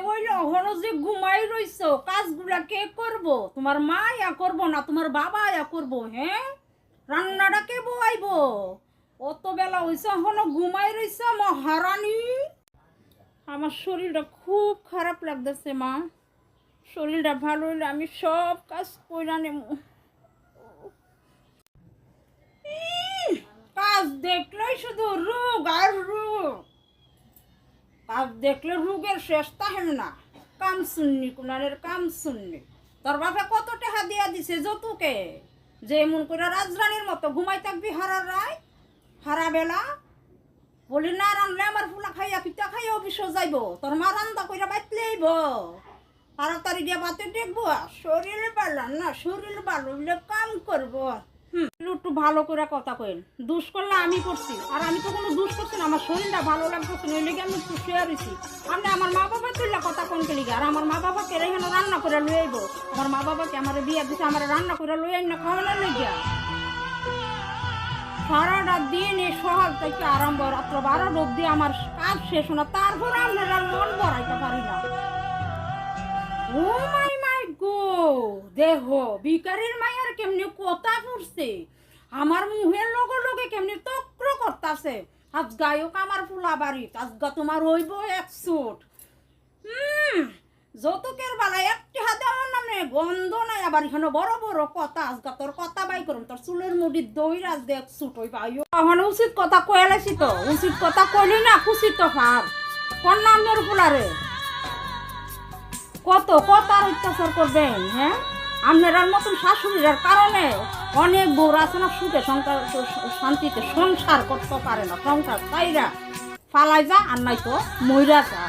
হইল হলো যে ঘুমাই রইছো, কাজগুলা কে করব? তোমার মা ইয়া করবো না তোমার বাবা ইয়া করবো? হ্যাঁ, রান্নাটা কে বইব? অত বেলা হইছে হলো ঘুমাই রইছ মহারানী। আমার শরীরটা খুব খারাপ লাগতেছে মা, শরীরটা ভালো হইলে আমি সব কাজ কইরা নেব। কাজ দেখলেই শুধু রোগ আর রোগ, কাজ দেখলে রোগের শেষ তাহেন না। কাম শুননি কুনারের কাম শুননি। তোর বাপে কত টাকা দিয়া দিছে যৌতুকে, যে এমন করে রাজরানীর মতো ঘুমাই থাকবি হারার রায় হারা বেলা? বলি না রানলে আমার ফুলা খাইয়া পিঠা খাইয়া অফিসও যাইব, তোর মা রান্দা কইরা বাইতলে আইব, তাড়াতাড়ি গিয়ে বাতে দেখবো। শরীর ভালো না, শরীর ভালো হইলে কাম করবো। একটু ভালো করে কথা কইন, দুষ করলে আমি করছি, আর আমি তো কোনো দুষ করছি না। আমার শরীরটা ভালো লাগতেছে না, ওই লেগে আমি একটু শুয়ে রয়েছি। আপনি আমার মা বাবা তুললে কথা কোন কে লিগে? আর আমার মা বাবাকে এখানে রান্না করে লই আইব? আমার মা বাবাকে আমার বিয়ে দিছে, আমার রান্না করে লই আইন না খাওয়ানোর লেগে? সারাটা দিন এই সকাল থেকে আরম্ভ রাত্র 12 অবধি আমার কাজ শেষ না, তারপর আপনারা মন ভরাইতে পারি না। ও মাই মাই গো, দেহ বিকারের মায়ের কেমনি কথা পড়ছে, আমার মুহের লগে লগে কেমনি তক্র করতেছে। আজ গায়ক আমার ফুলা বাড়ি, আজগা তোমার হইব 1 সুট। যৌতুকের বেলায় একটি হাতে আমার নামে গন্ধ নাই, আবার এখানে বড় বড় কথা। আজগা তোর কথা বাই করুন, তোর চুলের মুড়ির দই আজ দেখ সুট হইবা। এখন উচিত কথা কয়েলাইছি তো, উচিত কথা কইলি না খুশি তো ফার কোন নামের ফুলারে কত আর অত্যাচার করবেন? হ্যাঁ, আপনার মতন শাশুড়ির কারণে অনেক বউরা আছে না সুখে শান্তিতে সংসার করতে পারে না, সংসার তাইরা ফালাই যা আর নাই তো মইরা যা।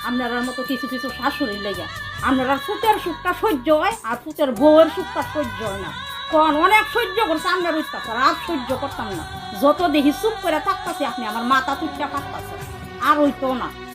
আপনার মতো কিছু কিছু শাশুড়ি লেগে আপনার ফুটের সুখটা সহ্য হয়, আর ফুটের বউয়ের সুখটা সহ্য হয় না। কোন অনেক সহ্য করছে আপনার অত্যাচার, আর সহ্য করতাম না। যত দেখি চুপ করে থাকতেছে আপনি আমার মাথা তুলতে পারতেছে, আর হইতো না।